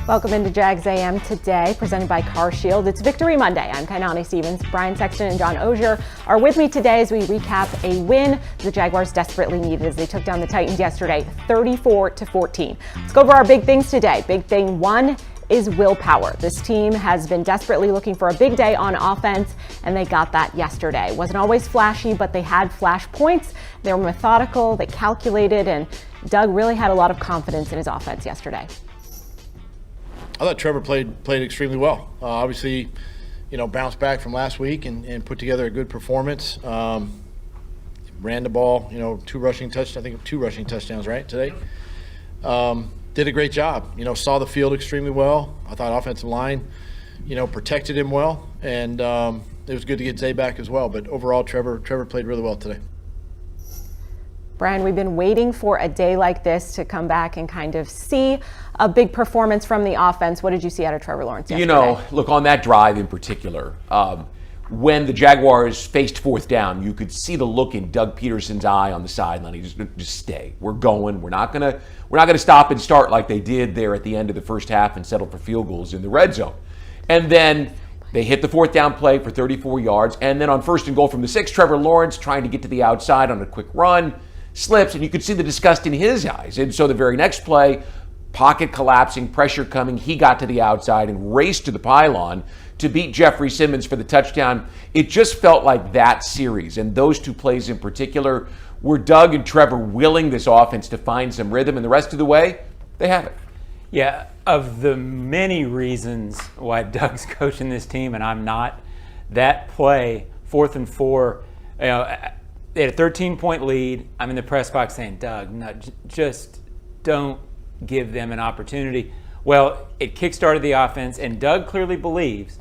Welcome into Jags A.M. today, presented by CarShield. It's Victory Monday. I'm Kainani Stevens. Brian Sexton and John Oehser are with me today as we recap a win the Jaguars desperately needed as they took down the Titans yesterday, 34-14. Let's go over our big things today. Big thing one is willpower. This team has been desperately looking for a big day on offense, and they got that yesterday. It wasn't always flashy, but they had flash points. They were methodical, they calculated, and Doug really had a lot of confidence in his offense yesterday. I thought Trevor played extremely well. Obviously, bounced back from last week and put together a good performance. Ran the ball, two rushing touchdowns, right, today. Did a great job. Saw the field extremely well. I thought offensive line, protected him well, and it was good to get Zay back as well. But overall, Trevor played really well today. Brian, we've been waiting for a day like this to come back and kind of see a big performance from the offense. What did you see out of Trevor Lawrence yesterday? Look, on that drive in particular, when the Jaguars faced fourth down, you could see the look in Doug Peterson's eye on the sideline. He just stay. We're going. We're not gonna stop and start like they did there at the end of the first half and settle for field goals in the red zone. And then they hit the fourth down play for 34 yards. And then on first and goal from the 6, Trevor Lawrence trying to get to the outside on a quick run, slips, and you could see the disgust in his eyes. And so the very next play, pocket collapsing, pressure coming, he got to the outside and raced to the pylon to beat Jeffrey Simmons for the touchdown. It just felt like that series, and those two plays in particular, were Doug and Trevor willing this offense to find some rhythm, and the rest of the way, they have it. Yeah, of the many reasons why Doug's coaching this team and I'm not, that play, 4th and 4, they had a 13-point lead. I'm in the press box saying, Doug, no, just don't give them an opportunity. Well, it kickstarted the offense, and Doug clearly believes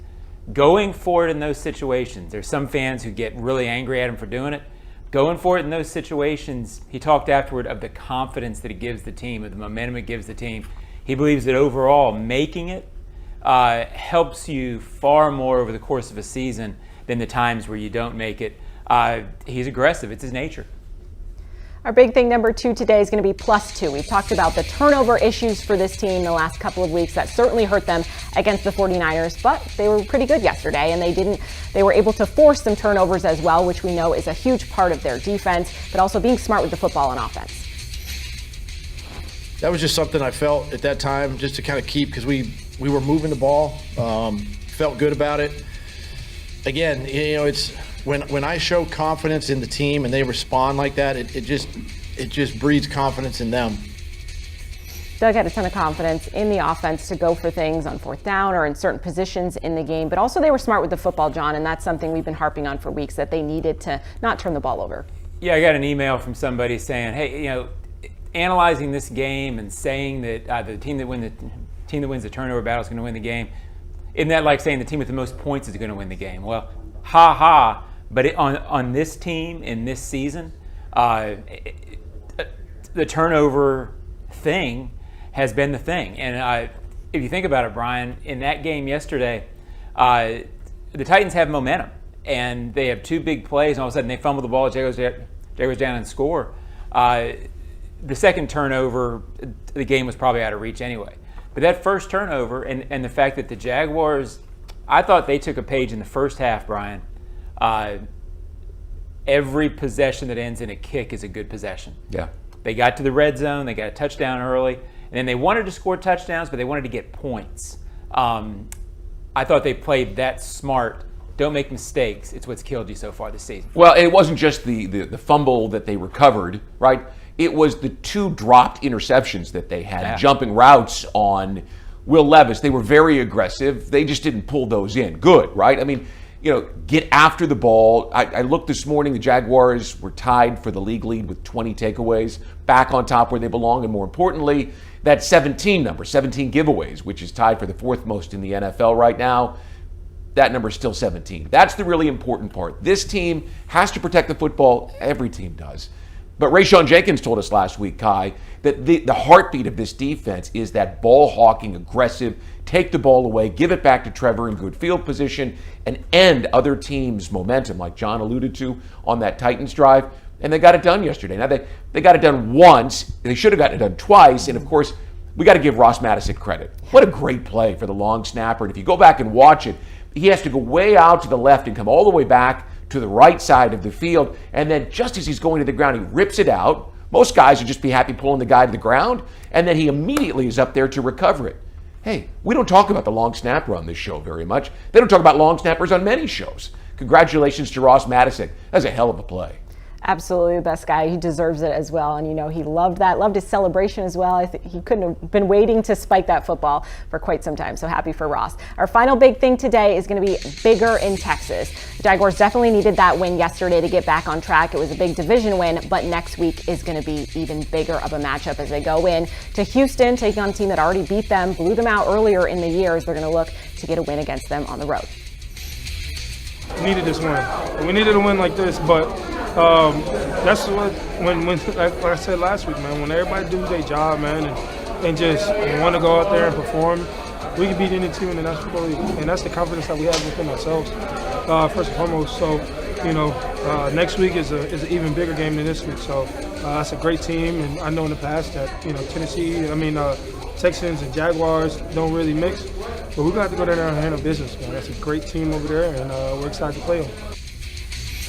going for it in those situations. There's some fans who get really angry at him for doing it. Going for it in those situations, he talked afterward of the confidence that it gives the team, of the momentum it gives the team. He believes that overall, making it helps you far more over the course of a season than the times where you don't make it. He's aggressive. It's his nature. Our big thing number 2 today is going to be +2. We've talked about the turnover issues for this team the last couple of weeks. That certainly hurt them against the 49ers, but they were pretty good yesterday, and they were able to force some turnovers as well, which we know is a huge part of their defense, but also being smart with the football on offense. That was just something I felt at that time just to kind of keep, because we were moving the ball, felt good about it. Again, it's when I show confidence in the team and they respond like that, it just breeds confidence in them. Doug had a ton of confidence in the offense to go for things on fourth down or in certain positions in the game, but also they were smart with the football, John, and that's something we've been harping on for weeks, that they needed to not turn the ball over. Yeah, I got an email from somebody saying, hey, analyzing this game and saying that the team that wins the turnover battle is going to win the game, isn't that like saying the team with the most points is going to win the game? Well, ha ha. But on this team in this season, the turnover thing has been the thing. And if you think about it, Brian, in that game yesterday, the Titans have momentum, and they have 2 big plays, and all of a sudden they fumble the ball, Jaguars down and score. The second turnover, the game was probably out of reach anyway. But that first turnover and the fact that the Jaguars, I thought they took a page in the first half, Brian. Every possession that ends in a kick is a good possession. Yeah. They got to the red zone, they got a touchdown early, and then they wanted to score touchdowns, but they wanted to get points. I thought they played that smart. Don't make mistakes. It's what's killed you so far this season. Well, it wasn't just the fumble that they recovered, right? It was the 2 dropped interceptions that they had, jumping routes on Will Levis. They were very aggressive. They just didn't pull those in. Good, right? I mean, get after the ball. I looked this morning, the Jaguars were tied for the league lead with 20 takeaways, back on top where they belong, and more importantly, that 17 giveaways, which is tied for the 4th most in the NFL right now. That number is still 17. That's the really important part. This team has to protect the football. Every team does. But Rayshon Jenkins told us last week, Kai, that the heartbeat of this defense is that ball-hawking, aggressive, take the ball away, give it back to Trevor in good field position, and end other teams' momentum, like John alluded to on that Titans drive. And they got it done yesterday. Now, they got it done once. They should have gotten it done twice. And, of course, we got to give Ross Madison credit. What a great play for the long snapper. And if you go back and watch it, he has to go way out to the left and come all the way back to the right side of the field. And then just as he's going to the ground, he rips it out. Most guys would just be happy pulling the guy to the ground, and then he immediately is up there to recover it. Hey, we don't talk about the long snapper on this show very much. They don't talk about long snappers on many shows. Congratulations to Ross Madison. That's a hell of a play. Absolutely the best guy. He deserves it as well. And, he loved that, loved his celebration as well. I think he couldn't have been waiting to spike that football for quite some time. So happy for Ross. Our final big thing today is going to be bigger in Texas. The Jaguars definitely needed that win yesterday to get back on track. It was a big division win, but next week is going to be even bigger of a matchup as they go in to Houston, taking on a team that already beat them, blew them out earlier in the year, as they're going to look to get a win against them on the road. We needed this win. We needed a win like this, but that's what like I said last week, man. When everybody do their job, man, and just want to go out there and perform, we can beat any team in the National Football League, and that's the confidence that we have within ourselves, first and foremost. So, next week is an even bigger game than this week. So that's a great team, and I know in the past that Texans and Jaguars don't really mix, but we got to go down there and handle business, man. That's a great team over there, and we're excited to play them.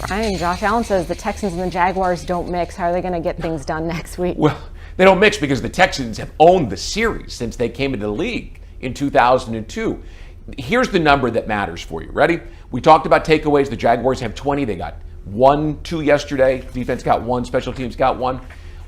Brian, Josh Allen says the Texans and the Jaguars don't mix. How are they going to get things done next week? Well, they don't mix because the Texans have owned the series since they came into the league in 2002. Here's the number that matters for you. Ready? We talked about takeaways. The Jaguars have 20. They got 1, 2 yesterday. Defense got 1. Special teams got 1.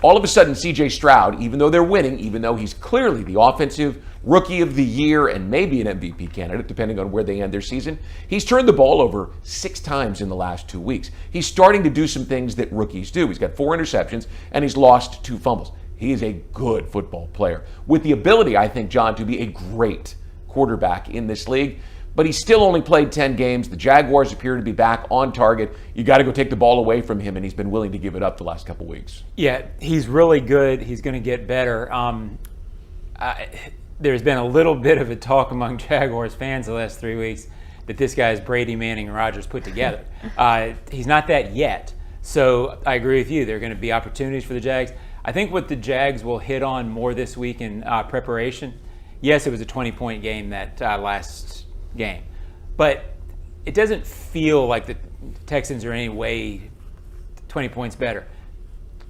All of a sudden, C.J. Stroud, even though they're winning, even though he's clearly the offensive rookie of the year and maybe an MVP candidate, depending on where they end their season, he's turned the ball over 6 times in the last 2 weeks. He's starting to do some things that rookies do. He's got 4 interceptions, and he's lost 2 fumbles. He is a good football player with the ability, I think, John, to be a great quarterback in this league. But he's still only played 10 games. The Jaguars appear to be back on target. You got to go take the ball away from him, and he's been willing to give it up the last couple weeks. Yeah, he's really good. He's going to get better. There's been a little bit of a talk among Jaguars fans the last 3 weeks that this guy is Brady, Manning, and Rodgers put together. He's not that yet. So I agree with you. There are going to be opportunities for the Jags. I think what the Jags will hit on more this week in preparation, yes, it was a 20-point game that last game, but it doesn't feel like the Texans are any way 20 points better.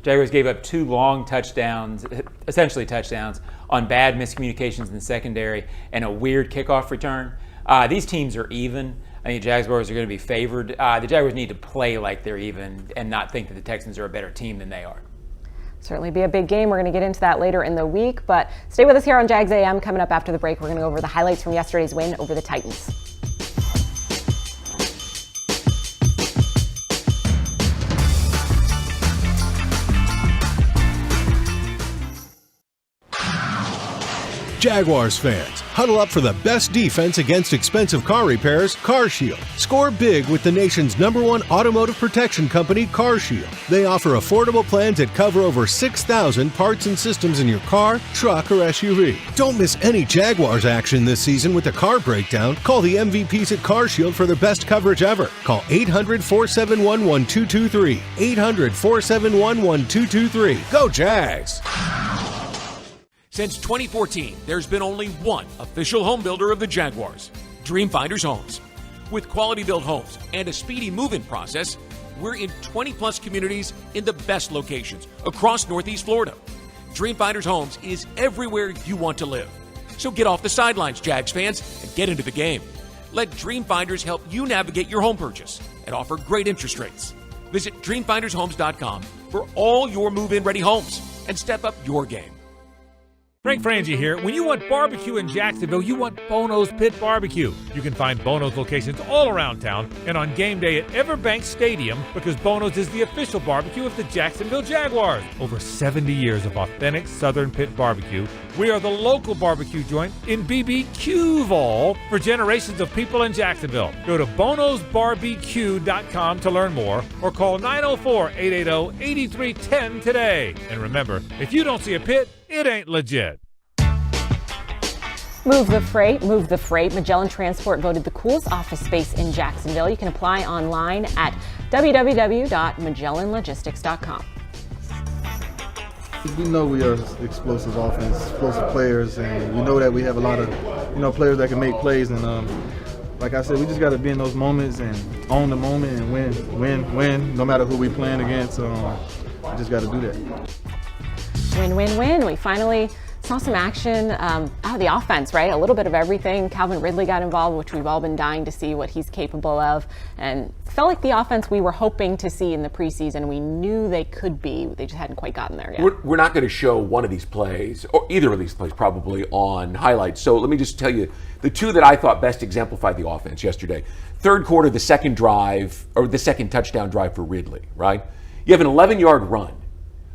Jaguars gave up 2 long touchdowns, essentially touchdowns, on bad miscommunications in the secondary and a weird kickoff return. These teams are even. I think the Jaguars are going to be favored. The Jaguars need to play like they're even and not think that the Texans are a better team than they are. Certainly be a big game. We're going to get into that later in the week, but stay with us here on Jags A.M. Coming up after the break, we're going to go over the highlights from yesterday's win over the Titans. Jaguars fans, huddle up for the best defense against expensive car repairs, CarShield. Score big with the nation's #1 automotive protection company, CarShield. They offer affordable plans that cover over 6,000 parts and systems in your car, truck, or SUV. Don't miss any Jaguars action this season with a car breakdown. Call the MVPs at CarShield for the best coverage ever. Call 800-471-1223. 800-471-1223. Go Jags! Since 2014, there's been only one official home builder of the Jaguars, Dreamfinders Homes. With quality-built homes and a speedy move-in process, we're in 20-plus communities in the best locations across Northeast Florida. Dreamfinders Homes is everywhere you want to live. So get off the sidelines, Jags fans, and get into the game. Let Dreamfinders help you navigate your home purchase and offer great interest rates. Visit DreamfindersHomes.com for all your move-in ready homes and step up your game. Frank Frangie here. When you want barbecue in Jacksonville, you want Bono's Pit Barbecue. You can find Bono's locations all around town and on game day at Everbank Stadium because Bono's is the official barbecue of the Jacksonville Jaguars. Over 70 years of authentic Southern Pit Barbecue. We are the local barbecue joint in BBQval for generations of people in Jacksonville. Go to bonosbarbecue.com to learn more or call 904-880-8310 today. And remember, if you don't see a pit, it ain't legit. Move the freight, move the freight. Magellan Transport voted the coolest office space in Jacksonville. You can apply online at www.magellanlogistics.com. we know we are explosive offense, explosive players, and you know that we have a lot of, players that can make plays. And like I said, we just got to be in those moments and own the moment and win, no matter who we playing against. We just got to do that. Win. We finally saw some action out of the offense, right? A little bit of everything. Calvin Ridley got involved, which we've all been dying to see what he's capable of, and felt like the offense we were hoping to see in the preseason. We knew they could be. They just hadn't quite gotten there yet. We're not going to show one of these plays, or either of these plays probably, on highlights. So let me just tell you the two that I thought best exemplified the offense yesterday. Third quarter, the second drive, or the second touchdown drive for Ridley, right? You have an 11-yard run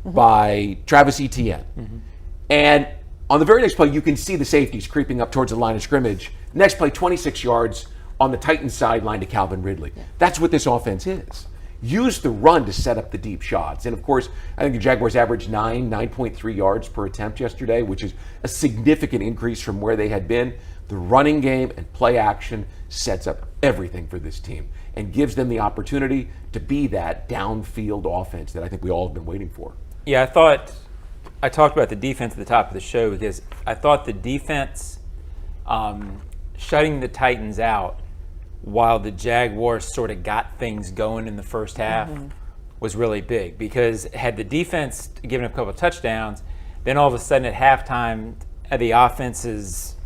by Travis Etienne. And on the very next play, you can see the safeties creeping up towards the line of scrimmage. Next play, 26 yards on the Titans sideline to Calvin Ridley. That's what this offense is. Use the run to set up the deep shots. And of course, I think the Jaguars averaged 9.3 yards per attempt yesterday, which is a significant increase from where they had been. The running game and play action sets up everything for this team and gives them the opportunity to be that downfield offense that I think we all have been waiting for. Yeah, I talked about the defense at the top of the show because I thought the defense shutting the Titans out while the Jaguars sort of got things going in the first half was really big, because had the defense given up a couple of touchdowns, then all of a sudden at halftime the offense is,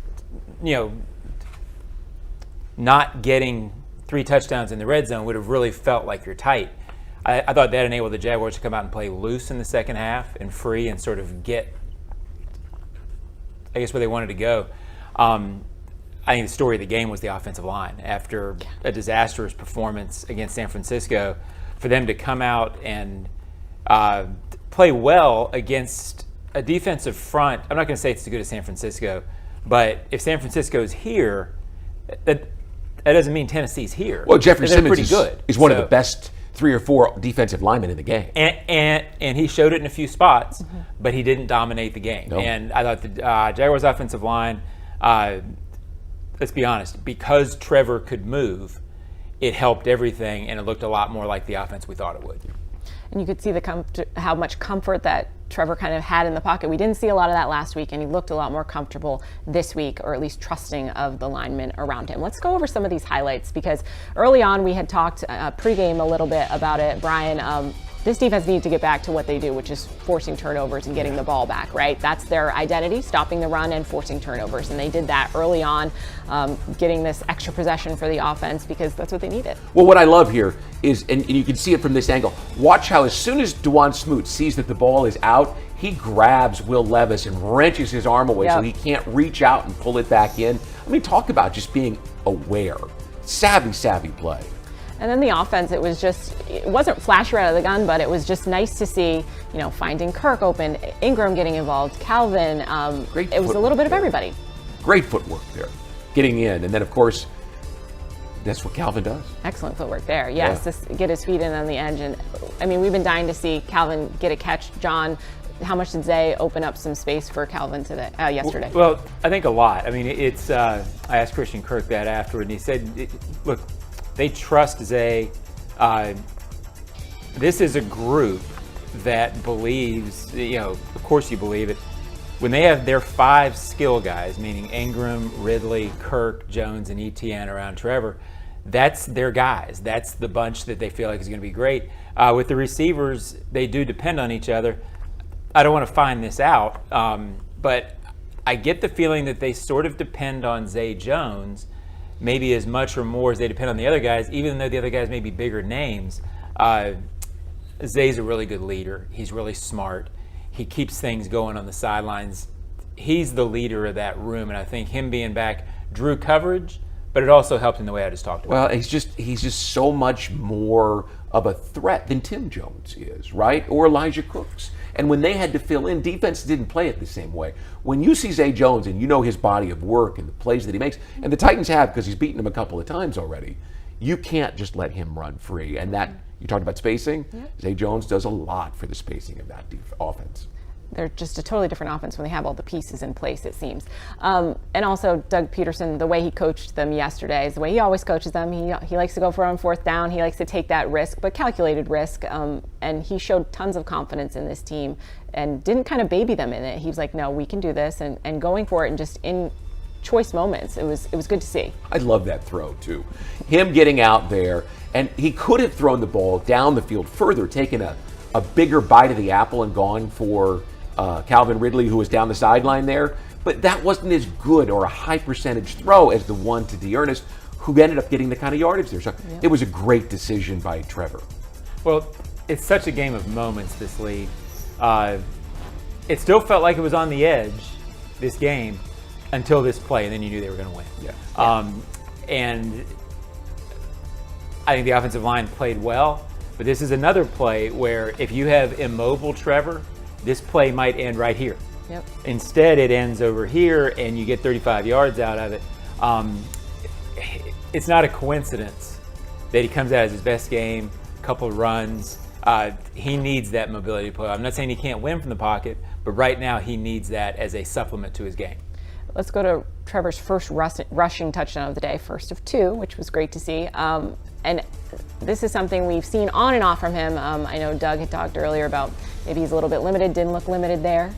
not getting 3 touchdowns in the red zone would have really felt like you're tight. I thought that enabled the Jaguars to come out and play loose in the second half and free and sort of get, I guess, where they wanted to go. I think the story of the game was the offensive line. After a disastrous performance against San Francisco, for them to come out and play well against a defensive front. I'm not going to say it's as good as San Francisco, but if San Francisco's here, that doesn't mean Tennessee's here. Well, Jeffrey Simmons pretty good. is one of the best 3 or 4 defensive linemen in the game. And he showed it in a few spots, but he didn't dominate the game. No. And I thought the Jaguars' offensive line, let's be honest, because Trevor could move, it helped everything, and it looked a lot more like the offense we thought it would. And you could see how much comfort that Trevor kind of had in the pocket. We didn't see a lot of that last week, and he looked a lot more comfortable this week, or at least trusting of the linemen around him. Let's go over some of these highlights, because early on we had talked pregame a little bit about it. Brian, this defense needs to get back to what they do, which is forcing turnovers and getting the ball back, right? That's their identity, stopping the run and forcing turnovers. And they did that early on, getting this extra possession for the offense, because that's what they needed. Well, what I love here is, and you can see it from this angle, watch how as soon as Dwan Smoot sees that the ball is out, he grabs Will Levis and wrenches his arm away so he can't reach out and pull it back in. I mean, talk about just being aware. Savvy play. And then the offense, it wasn't flashy out of the gun, but it was just nice to see, finding Kirk open, Ingram getting involved, Calvin. It was a little bit of everybody. Great footwork there, getting in. And then, of course, that's what Calvin does. Excellent footwork there. Yes, just get his feet in on the edge. And I mean, we've been dying to see Calvin get a catch. John, how much did Zay open up some space for Calvin yesterday? Well, I think a lot. I mean, I asked Christian Kirk that afterward, and he said, look, they trust Zay. This is a group that believes, of course you believe it. When they have their 5 skill guys, meaning Ingram, Ridley, Kirk, Jones, and Etienne around Trevor, that's their guys. That's the bunch that they feel like is going to be great. With the receivers, they do depend on each other. I don't want to find this out, but I get the feeling that they sort of depend on Zay Jones maybe as much or more as they depend on the other guys, even though the other guys may be bigger names. Zay's a really good leader. He's really smart. He keeps things going on the sidelines. He's the leader of that room, and I think him being back drew coverage, but it also helped in the way I just talked about. Well, he's just so much more of a threat than Tim Jones is, right? Or Elijah Cooks. And when they had to fill in, defense didn't play it the same way. When you see Zay Jones and you know his body of work and the plays that he makes, and the Titans have because he's beaten them a couple of times already, you can't just let him run free. And that, you talked about spacing, Zay Jones does a lot for the spacing of that offense. they're just a totally different offense when they have all the pieces in place, it seems. And also Doug Peterson, the way he coached them yesterday is the way he always coaches them. He likes to go for on fourth down. He likes to take that risk, but calculated risk. And he showed tons of confidence in this team and didn't kind of baby them in it. He was like, no, we can do this, and going for it, and just in choice moments. It was good to see. I love that throw too. Him getting out there, and he could have thrown the ball down the field further, taken a bigger bite of the apple and gone for Calvin Ridley, who was down the sideline there. But that wasn't as good or a high percentage throw as the one to D'Ernest, who ended up getting the kind of yardage there. So It was a great decision by Trevor. Well, it's such a game of moments, this league. It still felt like it was on the edge, this game, until this play, and then you knew they were going to win. And I think the offensive line played well, but this is another play where if you have immobile Trevor, this play might end right here. Yep. Instead, it ends over here, and you get 35 yards out of it. It's not a coincidence that he comes out as his best game, a couple of runs. He needs that mobility play. I'm not saying he can't win from the pocket, but right now he needs that as a supplement to his game. Let's go to Trevor's first rushing touchdown of the day, first of two, which was great to see. And this is something we've seen on and off from him. I know Doug had talked earlier about maybe he's a little bit limited, didn't look limited there.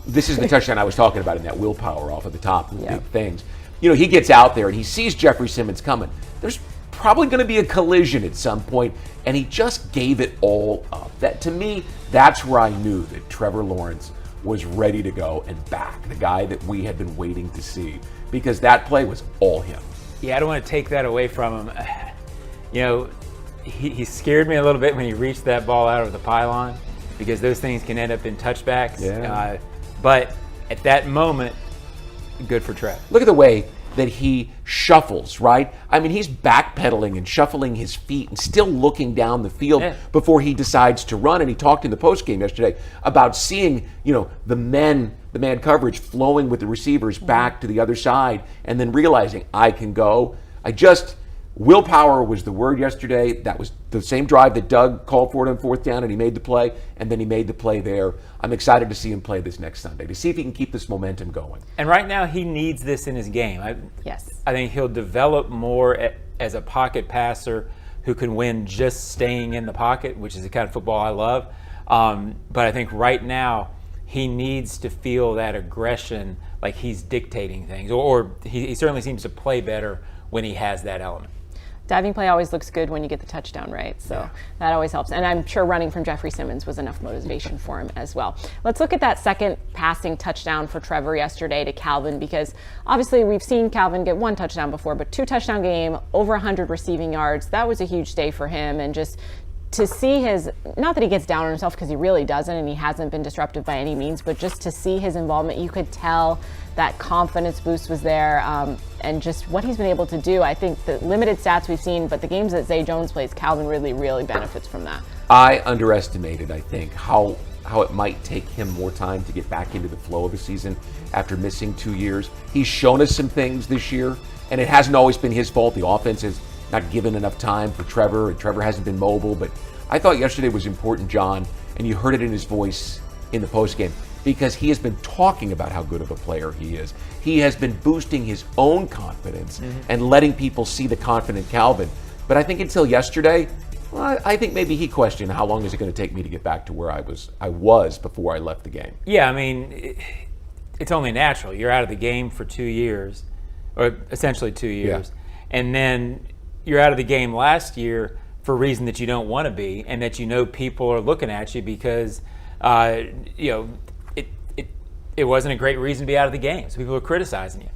This is the touchdown I was talking about in that willpower off of the top of the big things. You know, he gets out there and he sees Jeffrey Simmons coming. There's probably going to be a collision at some point, and he just gave it all up. That, to me, that's where I knew that Trevor Lawrence was ready to go and back, the guy that we had been waiting to see, because that play was all him. Yeah, I don't want to take that away from him. You know, he scared me a little bit when he reached that ball out of the pylon, because those things can end up in touchbacks. But at that moment, good for Trev. Look at the way that he shuffles, right? I mean, he's backpedaling and shuffling his feet and still looking down the field before he decides to run. And he talked in the postgame yesterday about seeing, you know, the man coverage flowing with the receivers back to the other side, and then realizing, I can go. Willpower was the word yesterday. That was the same drive that Doug called for it on fourth down, and he made the play, and then he made the play there. I'm excited to see him play this next Sunday, to see if he can keep this momentum going. And right now, he needs this in his game. Yes. I think he'll develop more as a pocket passer who can win just staying in the pocket, which is the kind of football I love. But I think right now, he needs to feel that aggression, like he's dictating things, or he certainly seems to play better when he has that element. Diving play always looks good when you get the touchdown right, so that always helps. And I'm sure running from Jeffrey Simmons was enough motivation for him as well. Let's look at that second passing touchdown for Trevor yesterday to Calvin, because obviously we've seen Calvin get one touchdown before, but 2-touchdown game, over 100 receiving yards. That was a huge day for him, and just to see his, not that he gets down on himself, because he really doesn't, and he hasn't been disruptive by any means, but just to see his involvement, you could tell that confidence boost was there, and just what he's been able to do. I think the limited stats we've seen, but the games that Zay Jones plays, Calvin Ridley really benefits from that. I underestimated, I think, how it might take him more time to get back into the flow of the season after missing 2 years. He's shown us some things this year, and it hasn't always been his fault. The offense has not given enough time for Trevor, and Trevor hasn't been mobile. But I thought yesterday was important, John, and you heard it in his voice in the postgame, because he has been talking about how good of a player he is. He has been boosting his own confidence and letting people see the confident Calvin. But I think until yesterday, well, I think maybe he questioned, how long is it going to take me to get back to where I was before I left the game? Yeah, I mean, it's only natural. You're out of the game for 2 years, or essentially 2 years, and then you're out of the game last year for a reason that you don't want to be, and that you know people are looking at you because you know, it wasn't a great reason to be out of the game, so people are criticizing you.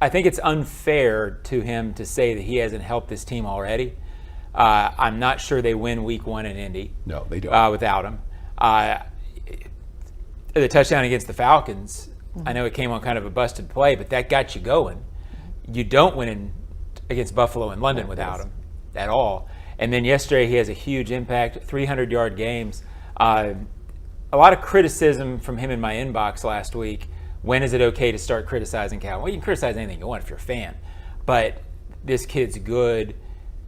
I think it's unfair to him to say that he hasn't helped this team already. I'm not sure they win week 1 in Indy. No, they don't. Without him. The touchdown against the Falcons, I know it came on kind of a busted play, but that got you going. You don't win against Buffalo and London without him at all. And then yesterday he has a huge impact, 300-yard games. A lot of criticism from him in my inbox last week. When is it okay to start criticizing Calvin? Well, you can criticize anything you want if you're a fan. But this kid's good.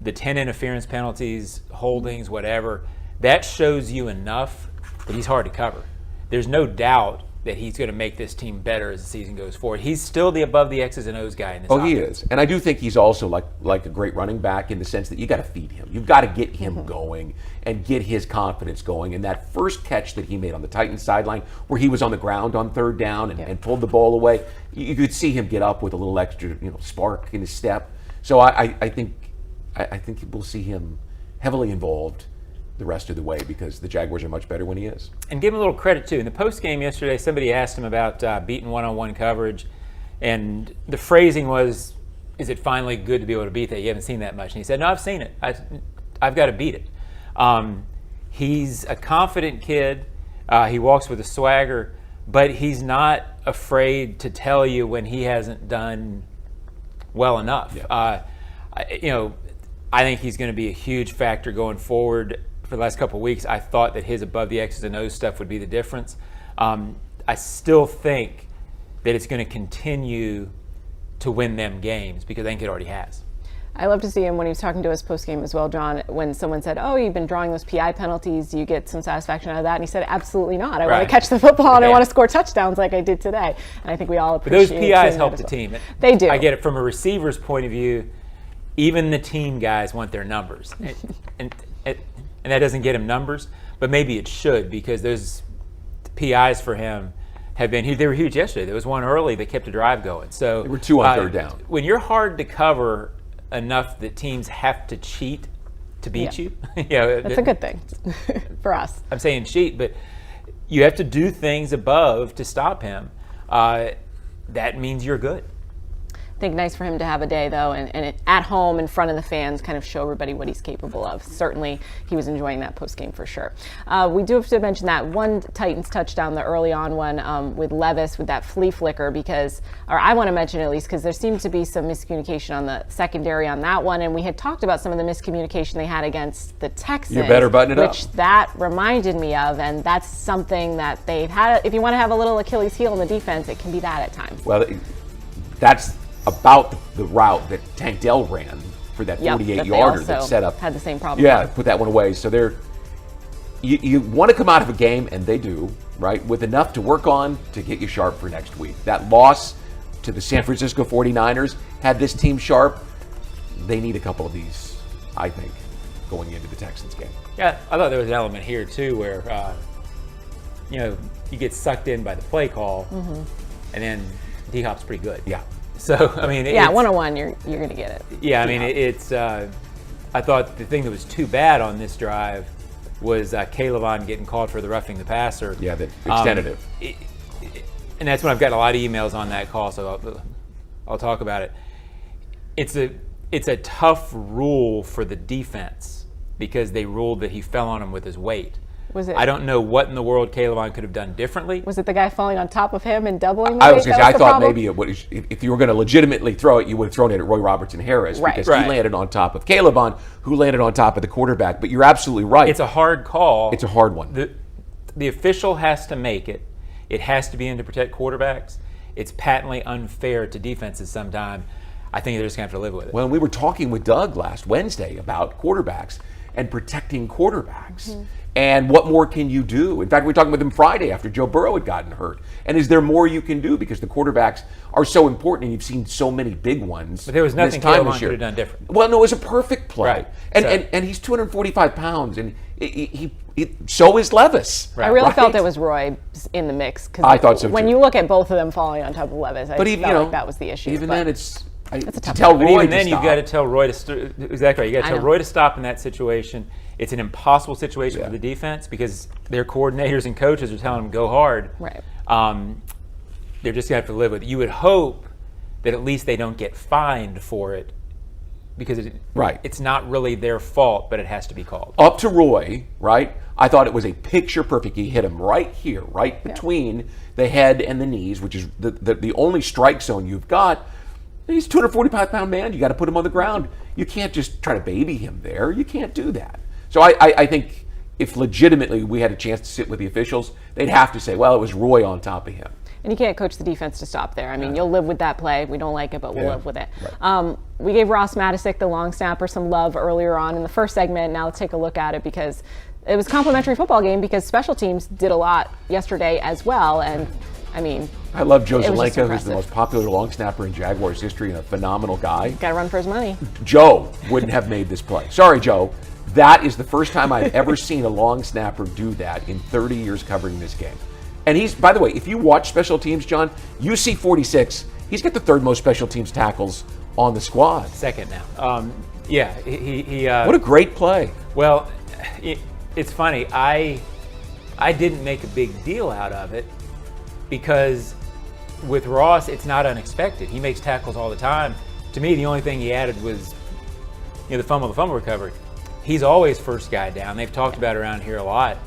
The 10 interference penalties, holdings, whatever, that shows you enough but he's hard to cover. There's no doubt that he's going to make this team better as the season goes forward. He's still the above the X's and O's guy in this offense. He is. And I do think he's also like a great running back in the sense that you got to feed him. You've got to get him going and get his confidence going. And that first catch that he made on the Titans sideline where he was on the ground on third down and pulled the ball away, you could see him get up with a little extra spark in his step. So I think we'll see him heavily involved the rest of the way because the Jaguars are much better when he is. And give him a little credit, too. In the postgame yesterday, somebody asked him about beating one-on-one coverage, and the phrasing was, is it finally good to be able to beat that? You haven't seen that much. And he said, no, I've seen it. I've got to beat it. He's a confident kid. He walks with a swagger, but he's not afraid to tell you when he hasn't done well enough. Yeah. I think he's going to be a huge factor going forward. For the last couple of weeks, I thought that his above the X's and O's stuff would be the difference. I still think that it's going to continue to win them games because I think it already has. I love to see him when he was talking to us post-game as well, John, when someone said, oh, you've been drawing those PI penalties. Do you get some satisfaction out of that? And he said, absolutely not. I want to catch the football and I want to score touchdowns like I did today. And I think we all appreciate But those PIs help the team. They do. I get it from a receiver's point of view. Even the team guys want their numbers. And that doesn't get him numbers, but maybe it should because those PIs for him have been they were huge yesterday. There was one early that kept the drive going. So there were 2 on third down. When you're hard to cover enough that teams have to cheat to beat you, that's a good thing for us. I'm saying cheat, but you have to do things above to stop him. That means you're good. I think nice for him to have a day, though, and at home in front of the fans kind of show everybody what he's capable of. Certainly, he was enjoying that postgame for sure. We do have to mention that one Titans touchdown, the early on one with Levis with that flea flicker or I want to mention it at least because there seemed to be some miscommunication on the secondary on that one, and we had talked about some of the miscommunication they had against the Texans. You better button it up. Which that reminded me of, and that's something that they've had. If you want to have a little Achilles heel in the defense, it can be that at times. Well, that's about the route that Tank Dell ran for that 48-yarder that set up. Had the same problem. Yeah, put that one away. So you want to come out of a game, and they do, right, with enough to work on to get you sharp for next week. That loss to the San Francisco 49ers had this team sharp. They need a couple of these, I think, going into the Texans game. Yeah, I thought there was an element here, too, where, you get sucked in by the play call, and then D-Hop's pretty good. Yeah. So, I mean, one-on-one, you're going to get it. Yeah, I mean, it's. I thought the thing that was too bad on this drive was Caleb getting called for the roughing the passer. Yeah, the extended and that's when I've gotten a lot of emails on that call, so I'll talk about it. It's a tough rule for the defense because they ruled that he fell on him with his weight. Was it? I don't know what in the world Caleb could have done differently. Was it the guy falling on top of him and doubling the I weight? was going to say, I thought maybe if you were going to legitimately throw it, you would have thrown it at Roy Robertson Harris because he landed on top of Caleb, who landed on top of the quarterback. But you're absolutely right. It's a hard call. It's a hard one. The official has to make it. It has to be in to protect quarterbacks. It's patently unfair to defenses sometimes. I think they're just going to have to live with it. Well, we were talking with Doug last Wednesday about quarterbacks and protecting quarterbacks. And what more can you do? In fact, we were talking with him Friday after Joe Burrow had gotten hurt. And is there more you can do? Because the quarterbacks are so important, and you've seen so many big ones. But there was nothing Caleb could have done different. Well, no, it was a perfect play. Right. And he's 245 pounds, and so is Levis. Right. I really felt it was Roy in the mix. I thought so, too. When you look at both of them falling on top of Levis, I felt like that was the issue. Even then, it's a tough tell one. Roy even to then, stop. you've got to tell Roy to exactly right. You got to tell Roy to stop in that situation. It's an impossible situation for the defense because their coordinators and coaches are telling them go hard. Right. They're just going to have to live with it. You would hope that at least they don't get fined for it because it's not really their fault, but it has to be called. Up to Roy, right? I thought it was a picture perfect. He hit him right here, right between the head and the knees, which is the only strike zone you've got. He's a 245-pound man. You got to put him on the ground. You can't just try to baby him there. You can't do that. So I think if legitimately we had a chance to sit with the officials, they'd have to say, well, it was Roy on top of him. And you can't coach the defense to stop there. I mean, you'll live with that play. We don't like it, but we'll live with it. Right. We gave Ross Matisic, the long snapper, some love earlier on in the first segment. Now let's take a look at it because it was a complimentary football game because special teams did a lot yesterday as well. And I mean, I love Joe it was just Zelenko, who's the impressive. most popular long snapper in Jaguars history and a phenomenal guy. Got to run for his money. Joe wouldn't have made this play. Sorry, Joe. That is the first time I've ever seen a long snapper do that in 30 years covering this game. And he's, by the way, if you watch special teams, John, you see 46. He's got the third most special teams tackles on the squad. Second now. Yeah, he What a great play. Well, it's funny. I didn't make a big deal out of it because with Ross, it's not unexpected. He makes tackles all the time. To me, the only thing he added was the fumble recovery. He's always first guy down. They've talked about it around here a lot.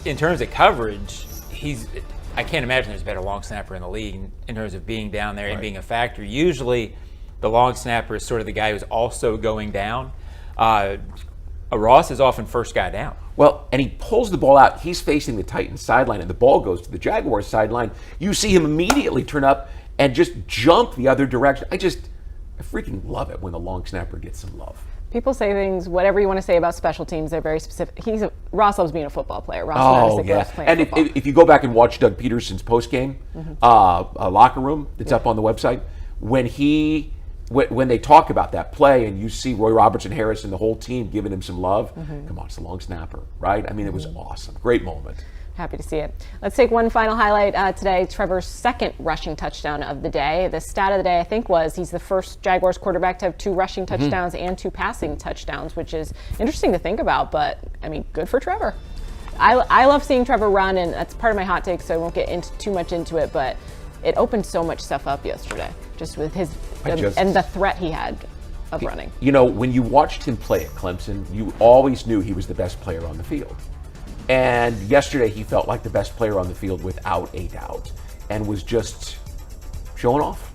In terms of coverage, I can't imagine there's a better long snapper in the league in terms of being down there and being a factor. Usually, the long snapper is sort of the guy who's also going down. Ross is often first guy down. Well, and he pulls the ball out. He's facing the Titans sideline, and the ball goes to the Jaguars sideline. You see him immediately turn up and just jump the other direction. I freaking love it when the long snapper gets some love. People say things, whatever you want to say about special teams, they're very specific. Ross loves being a football player. Ross loves playing and football. if you go back and watch Doug Peterson's postgame locker room that's up on the website, when they talk about that play and you see Roy Robertson Harris and the whole team giving him some love, come on, it's a long snapper, right? I mean, it was awesome. Great moment. Happy to see it. Let's take one final highlight today. Trevor's second rushing touchdown of the day. The stat of the day, I think, was he's the first Jaguars quarterback to have 2 rushing touchdowns and 2 passing touchdowns, which is interesting to think about, but, I mean, good for Trevor. I love seeing Trevor run, and that's part of my hot take, so I won't get too much into it, but it opened so much stuff up yesterday, just with and the threat he had of running. When you watched him play at Clemson, you always knew he was the best player on the field. And yesterday he felt like the best player on the field without a doubt and was just showing off.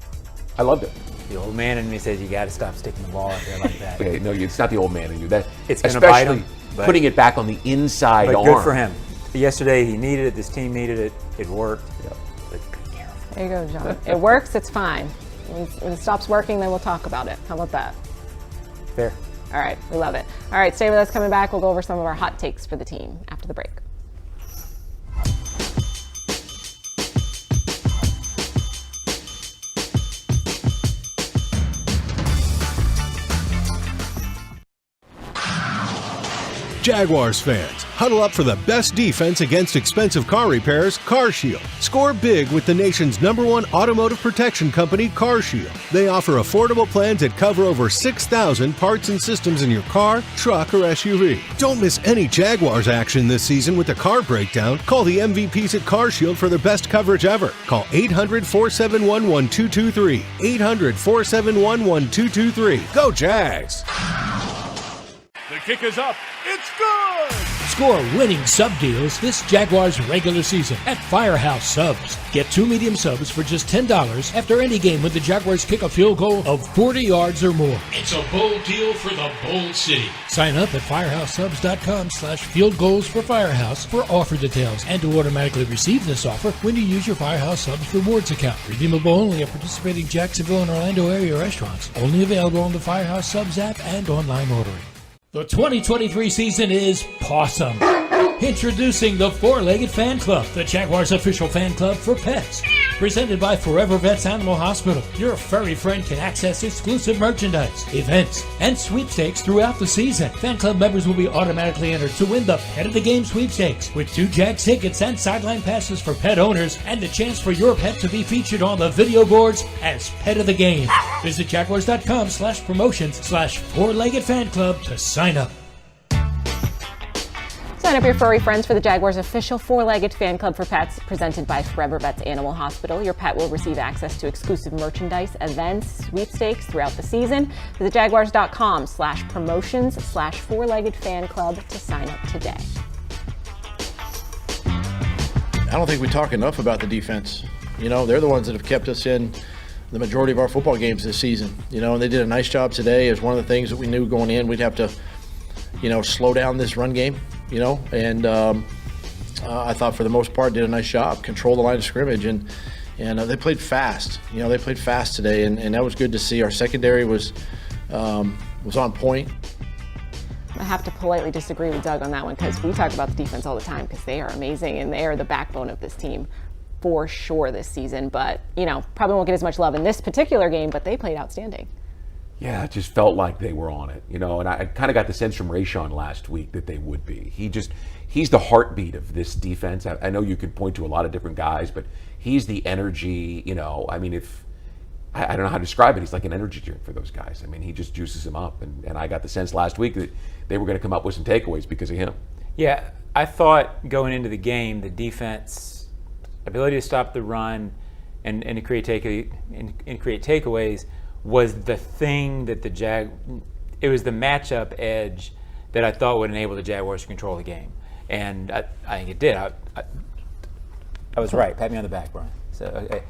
I loved it. The old man in me says you got to stop sticking the ball out there like that. Okay, no, it's not the old man in you. It's going to bite him. Especially putting it back on the inside arm. Good for him. Yesterday he needed it. This team needed it. It worked. Yep. But be careful. There you go, John. It works, it's fine. When it stops working, then we'll talk about it. How about that? Fair. All right, we love it. All right, stay with us. Coming back, we'll go over some of our hot takes for the team after the break. Jaguars fans, huddle up for the best defense against expensive car repairs, CarShield. Score big with the nation's #1 automotive protection company, CarShield. They offer affordable plans that cover over 6,000 parts and systems in your car, truck, or SUV. Don't miss any Jaguars action this season with a car breakdown. Call the MVPs at CarShield for the best coverage ever. Call 800-471-1223. 800-471-1223. Go Jags! The kick is up. It's good! Score winning sub deals this Jaguars regular season at Firehouse Subs. Get 2 medium subs for just $10 after any game when the Jaguars kick a field goal of 40 yards or more. It's a bold deal for the bold city. Sign up at firehousesubs.com/field goals for Firehouse for offer details and to automatically receive this offer when you use your Firehouse Subs rewards account. Redeemable only at participating Jacksonville and Orlando area restaurants. Only available on the Firehouse Subs app and online ordering. The 2023 season is pawsome. Introducing the Four-Legged Fan Club, the Jaguars' official fan club for pets. Presented by Forever Vets Animal Hospital, your furry friend can access exclusive merchandise, events, and sweepstakes throughout the season. Fan club members will be automatically entered to win the Pet of the Game sweepstakes with 2 Jags tickets and sideline passes for pet owners and the chance for your pet to be featured on the video boards as Pet of the Game. Visit jaguars.com/promotions/Four-Legged Fan Club to sign up. Sign up your furry friends for the Jaguars' official Four-Legged Fan Club for Pets, presented by Forever Vets Animal Hospital. Your pet will receive access to exclusive merchandise, events, sweepstakes throughout the season. Visit jaguars.com/promotions/Four-Legged Fan Club to sign up today. I don't think we talk enough about the defense. They're the ones that have kept us in the majority of our football games this season. And they did a nice job today. It was one of the things that we knew going in we'd have to, slow down this run game. And I thought for the most part did a nice job, control the line of scrimmage, and they played fast. They played fast today, and that was good to see. Our secondary was on point. I have to politely disagree with Doug on that one because we talk about the defense all the time because they are amazing and they are the backbone of this team for sure this season. But, probably won't get as much love in this particular game, but they played outstanding. Yeah, it just felt like they were on it, and I kind of got the sense from Rashawn last week that they would be. He's the heartbeat of this defense. I know you can point to a lot of different guys, but he's the energy, I mean, I don't know how to describe it. He's like an energy drink for those guys. I mean, he just juices them up, and I got the sense last week that they were going to come up with some takeaways because of him. Yeah, I thought going into the game, the defense ability to stop the run and to create takeaways was the thing that it was the matchup edge that I thought would enable the Jaguars to control the game. And I think it did. I was right. Pat me on the back, Brian. So, okay.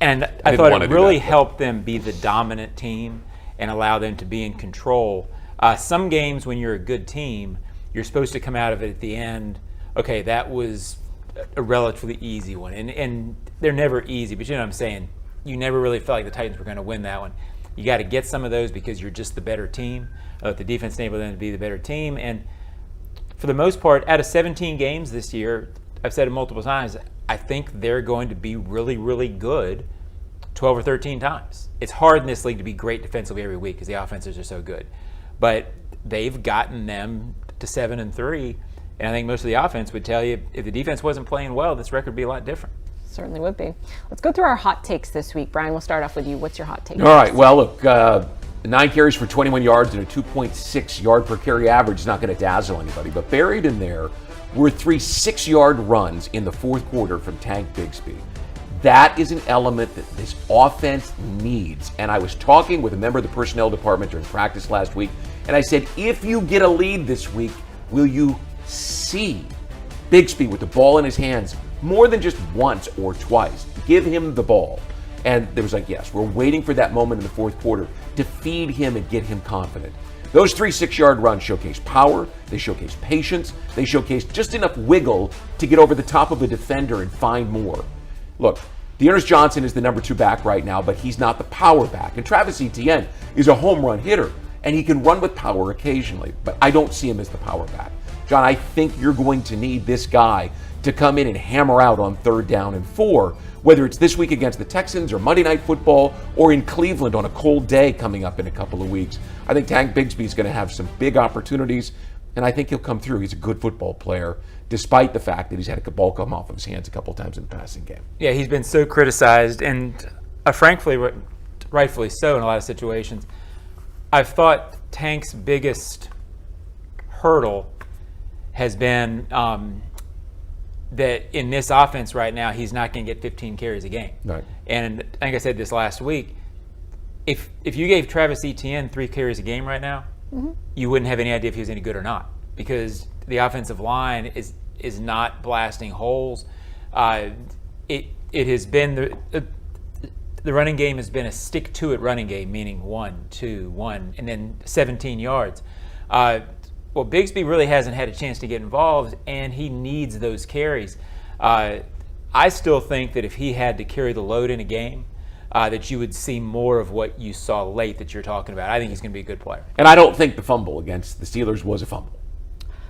And I thought it really helped them be the dominant team and allow them to be in control. Some games when you're a good team, you're supposed to come out of it at the end, okay, that was a relatively easy one. And they're never easy, but you know what I'm saying? You never really felt like the Titans were going to win that one. You got to get some of those because you're just the better team. The defense enabled them to be the better team. And for the most part, out of 17 games this year, I've said it multiple times, I think they're going to be really, really good 12 or 13 times. It's hard in this league to be great defensively every week because the offenses are so good. But they've gotten them to 7-3, and I think most of the offense would tell you if the defense wasn't playing well, this record would be a lot different. Certainly would be. Let's go through our hot takes this week. Brian, we'll start off with you. What's your hot take? All right. Well, look, 9 carries for 21 yards and a 2.6 yard per carry average is not going to dazzle anybody. But buried in there were 3 6-yard runs in the fourth quarter from Tank Bigsby. That is an element that this offense needs. And I was talking with a member of the personnel department during practice last week, and I said, if you get a lead this week, will you see Bigsby with the ball in his hands more than just once or twice? Give him the ball. And there was like, yes, we're waiting for that moment in the fourth quarter to feed him and get him confident. Those 3 6-yard runs showcase power, they showcase patience, they showcase just enough wiggle to get over the top of a defender and find more. Look, Dearness Johnson is the number 2 back right now, but he's not the power back. And Travis Etienne is a home run hitter, and he can run with power occasionally, but I don't see him as the power back. John, I think you're going to need this guy to come in and hammer out on 3rd down and 4, whether it's this week against the Texans or Monday Night Football or in Cleveland on a cold day coming up in a couple of weeks. I think Tank Bigsby is going to have some big opportunities, and I think he'll come through. He's a good football player, despite the fact that he's had a ball come off of his hands a couple times in the passing game. Yeah, he's been so criticized, and frankly, rightfully so in a lot of situations. I've thought Tank's biggest hurdle has been that in this offense right now, he's not going to get 15 carries a game. Right. And I think I said this last week, if you gave Travis Etienne 3 carries a game right now, you wouldn't have any idea if he was any good or not, because the offensive line is not blasting holes. It has been the running game has been a stick-to-it running game, meaning 1, 2, 1, and then 17 yards. Well, Bigsby really hasn't had a chance to get involved, and he needs those carries. I still think that if he had to carry the load in a game, that you would see more of what you saw late that you're talking about. I think he's going to be a good player. And I don't think the fumble against the Steelers was a fumble.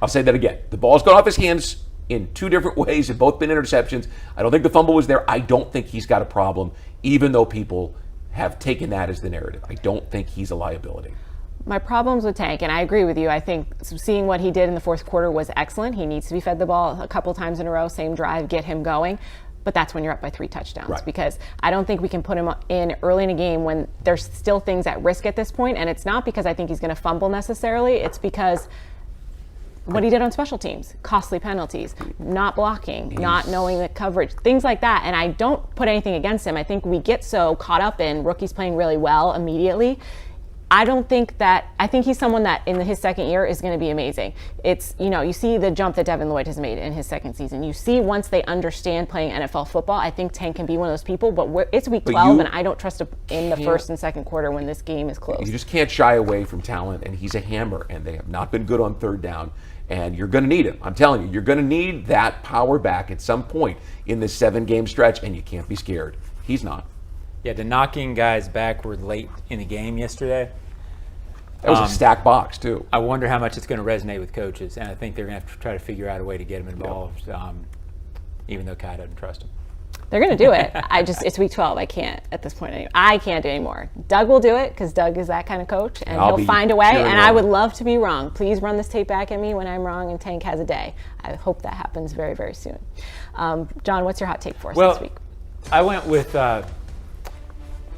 I'll say that again. The ball's gone off his hands in 2 different ways. They've both been interceptions. I don't think the fumble was there. I don't think he's got a problem, even though people have taken that as the narrative. I don't think he's a liability. My problems with Tank, and I agree with you, I think seeing what he did in the fourth quarter was excellent. He needs to be fed the ball a couple times in a row, same drive, get him going. But that's when you're up by 3 touchdowns. Right. Because I don't think we can put him in early in a game when there's still things at risk at this point. And it's not because I think he's going to fumble necessarily. It's because what he did on special teams, costly penalties, not blocking, not knowing the coverage, things like that. And I don't put anything against him. I think we get so caught up in rookies playing really well immediately. I think he's someone that in his second year is going to be amazing. It's, you see the jump that Devin Lloyd has made in his second season. You see once they understand playing NFL football, I think Tank can be one of those people, but it's week 12 and I don't trust him in the first and second quarter when this game is close. You just can't shy away from talent, and he's a hammer, and they have not been good on 3rd down, and you're going to need him. I'm telling you, you're going to need that power back at some point in this 7-game stretch, and you can't be scared. He's not. Yeah, the knocking guys backward late in the game yesterday, That was a stacked box, too. I wonder how much it's going to resonate with coaches, and I think they're going to have to try to figure out a way to get him involved, even though Kai doesn't trust him. They're going to do it. It's week 12. I can't at this point. I can't do anymore. Doug will do it because Doug is that kind of coach, and he'll find a way. And I would love to be wrong. Please run this tape back at me when I'm wrong and Tank has a day. I hope that happens very, very soon. John, what's your hot take for us this week? I went with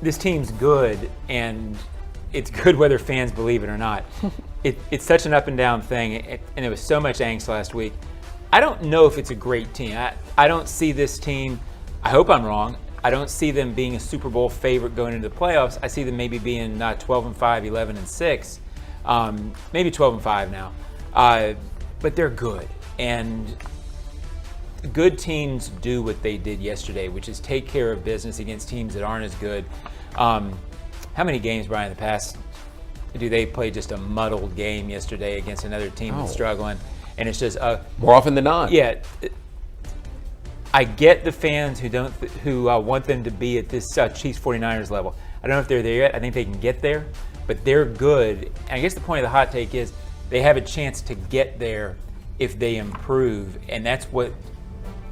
this team's good, and it's good whether fans believe it or not. It's such an up and down thing, and there was so much angst last week. I don't know if it's a great team. I don't see this team. I hope I'm wrong. I don't see them being a Super Bowl favorite going into the playoffs. I see them maybe being 12-5, 11-6, maybe 12-5 now. But they're good, and good teams do what they did yesterday, which is take care of business against teams that aren't as good. How many games, Brian, in the past do they play just a muddled game yesterday against another team that's struggling? And it's just more often than not. Yeah. I get the fans who want them to be at this Chiefs 49ers level. I don't know if they're there yet. I think they can get there, but they're good. And I guess the point of the hot take is they have a chance to get there if they improve, and that's what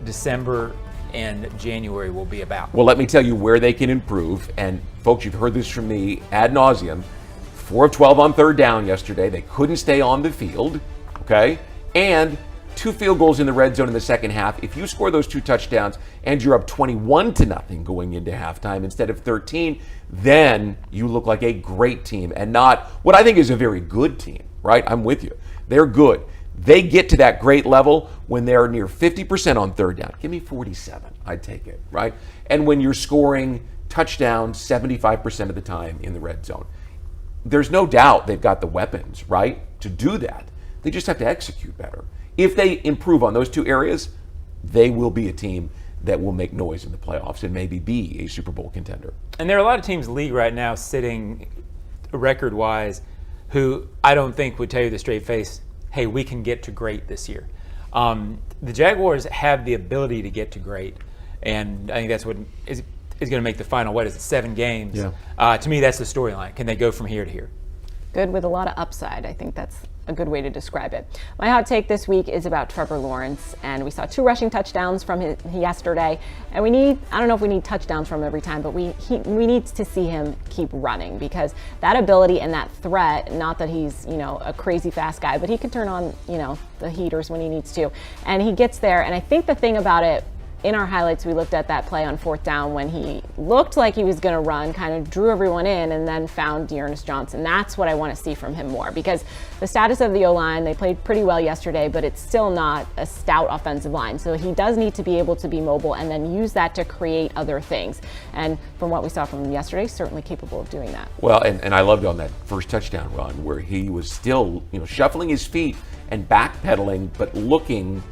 December and January will be about. Well, let me tell you where they can improve. And folks, you've heard this from me ad nauseum. 4 of 12 on third down yesterday. They couldn't stay on the field, okay? And 2 field goals in the red zone in the second half. If you score those 2 touchdowns and you're up 21-0 going into halftime instead of 13, then you look like a great team and not what I think is a very good team, right? I'm with you. They're good. They get to that great level when they're near 50% on third down. Give me 47. I'd take it, right? And when you're scoring touchdowns 75% of the time in the red zone. There's no doubt they've got the weapons, right, to do that. They just have to execute better. If they improve on those 2 areas, they will be a team that will make noise in the playoffs and maybe be a Super Bowl contender. And there are a lot of teams in the league right now sitting record-wise who I don't think would tell you the straight face, hey, we can get to great this year. The Jaguars have the ability to get to great, and I think that's what is going to make the final, 7 games? Yeah. To me, that's the storyline. Can they go from here to here? Good with a lot of upside. I think that's a good way to describe it. My hot take this week is about Trevor Lawrence, and we saw 2 rushing touchdowns from him yesterday. And I don't know if we need touchdowns from him every time, but we need to see him keep running, because that ability and that threat, not that he's, a crazy fast guy, but he can turn on, the heaters when he needs to. And he gets there, and I think the thing about it, in our highlights, we looked at that play on 4th down when he looked like he was going to run, kind of drew everyone in, and then found Dearness Johnson. That's what I want to see from him more, because the status of the O-line, they played pretty well yesterday, but it's still not a stout offensive line. So he does need to be able to be mobile and then use that to create other things. And from what we saw from him yesterday, certainly capable of doing that. Well, and I loved on that first touchdown run where he was still, shuffling his feet and backpedaling, but looking,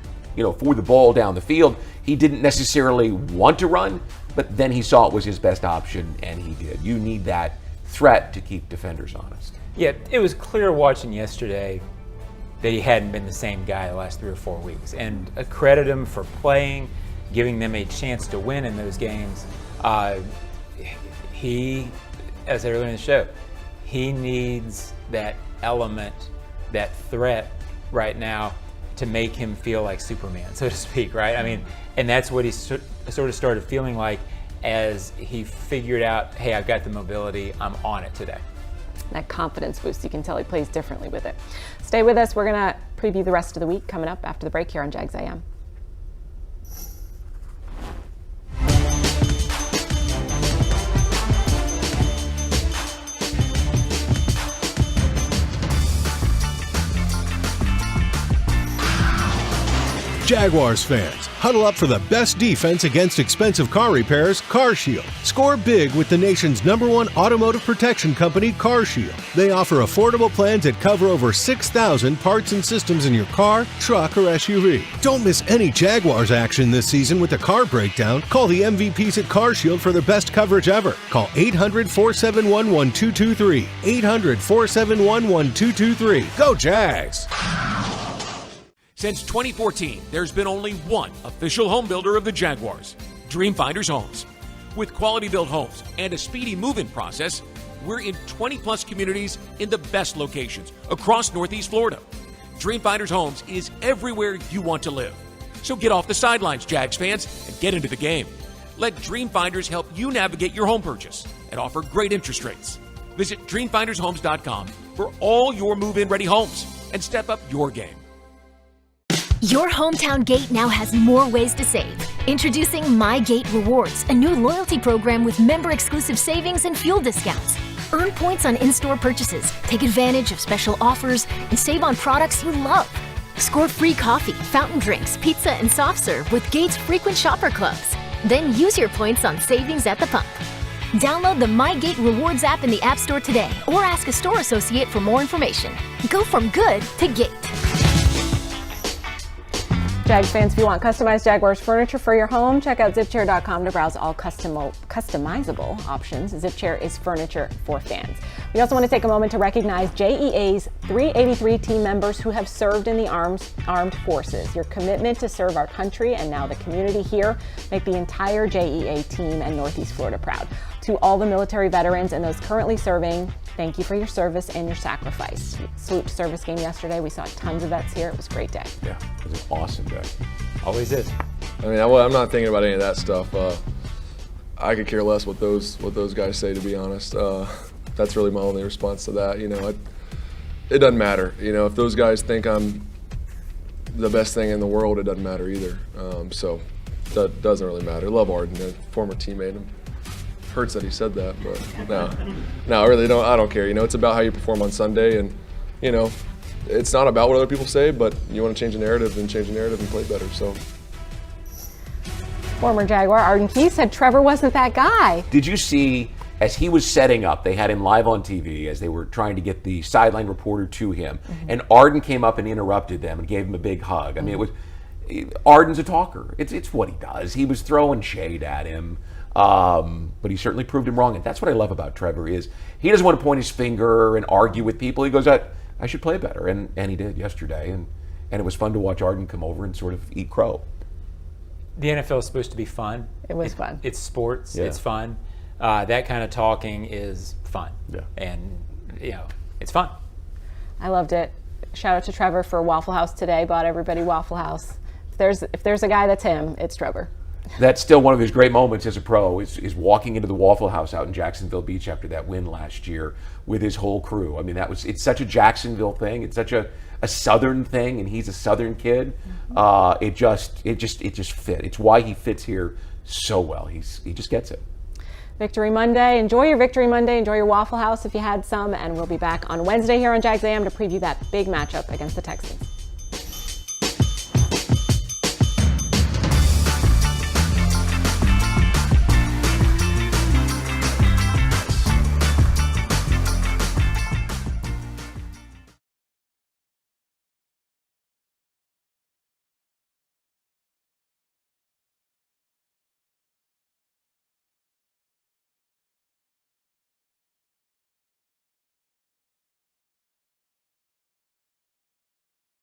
for the ball down the field. He didn't necessarily want to run, but then he saw it was his best option, and he did. You need that threat to keep defenders honest. Yeah, it was clear watching yesterday that he hadn't been the same guy the last 3 or 4 weeks. And I credit him for playing, giving them a chance to win in those games. He, as I said earlier in the show, he needs that element, that threat right now to make him feel like Superman, so to speak, right? I mean, and that's what he sort of started feeling like as he figured out, hey, I've got the mobility, I'm on it today. That confidence boost, you can tell he plays differently with it. Stay with us. We're going to preview the rest of the week coming up after the break here on Jags A.M. Jaguars fans, huddle up for the best defense against expensive car repairs, CarShield. Score big with the nation's #1 automotive protection company, CarShield. They offer affordable plans that cover over 6,000 parts and systems in your car, truck, or SUV. Don't miss any Jaguars action this season with a car breakdown. Call the MVPs at CarShield for the best coverage ever. Call 800-471-1223. 800-471-1223. Go Jags! Since 2014, there's been only one official home builder of the Jaguars, Dream Finders Homes. With quality-built homes and a speedy move-in process, We're in 20-plus communities in the best locations across Northeast Florida. Dreamfinders Homes is everywhere you want to live. So get off the sidelines, Jags fans, and get into the game. Let Dreamfinders help you navigate your home purchase and offer great interest rates. Visit dreamfindershomes.com for all your move-in ready homes and step up your game. Your hometown gate now has more ways to save. Introducing My Gate Rewards, a new loyalty program with member-exclusive savings and fuel discounts. Earn points on in-store purchases, take advantage of special offers, and save on products you love. Score free coffee, fountain drinks, pizza, and soft serve with Gates frequent shopper clubs. Then use your points on savings at the pump. Download the My Gate Rewards app in the App Store today or ask a store associate for more information. Go from good to Gate. Jags fans, if you want customized Jaguars furniture for your home, check out zipchair.com to browse all customizable options. ZipChair is furniture for fans. We also want to take a moment to recognize JEA's 383 team members who have served in the armed forces. Your commitment to serve our country and now the community here make the entire JEA team and Northeast Florida proud. To all the military veterans and those currently serving, thank you for your service and your sacrifice. Salute to service game yesterday. We saw tons of vets here. It was a great day. Yeah, it was an awesome day. Always is. I mean, I'm not thinking about any of that stuff. I could care less what those guys say, to be honest. That's really my only response to that. You know, it doesn't matter. You know, if those guys think I'm the best thing in the world, it doesn't matter either. So that doesn't really matter. Love Arden, a former teammate. Hurts that he said that, but no, I really don't. I don't care. You know, it's about how you perform on Sunday, and you know, it's not about what other people say, but you want to change the narrative and play better. So. Former Jaguar Arden Key said Trevor wasn't that guy. Did you see, as he was setting up, they had him live on TV as they were trying to get the sideline reporter to him, and Arden came up and interrupted them and gave him a big hug. I mean, it was Arden's a talker. It's what he does. He was throwing shade at him. But he certainly proved him wrong, and that's what I love about Trevor is he doesn't want to point his finger and argue with people. He goes, I should play better, and he did yesterday, and it was fun to watch Arden come over and sort of eat crow. The NFL is supposed to be fun. It was fun. It's sports. Yeah. It's fun. That kind of talking is fun. Yeah. And, you know, it's fun. I loved it. Shout out to Trevor for Waffle House today. Bought everybody Waffle House. If there's a guy that's him, it's Trevor. That's still one of his great moments as a pro is walking into the Waffle House out in Jacksonville Beach after that win last year with his whole crew. I mean, it's such a Jacksonville thing. It's such a Southern thing, and he's a Southern kid. It just fit. It's why he fits here so well. He just gets it. Victory Monday. Enjoy your Victory Monday. Enjoy your Waffle House if you had some, and we'll be back on Wednesday here on Jags A.M. to preview that big matchup against the Texans.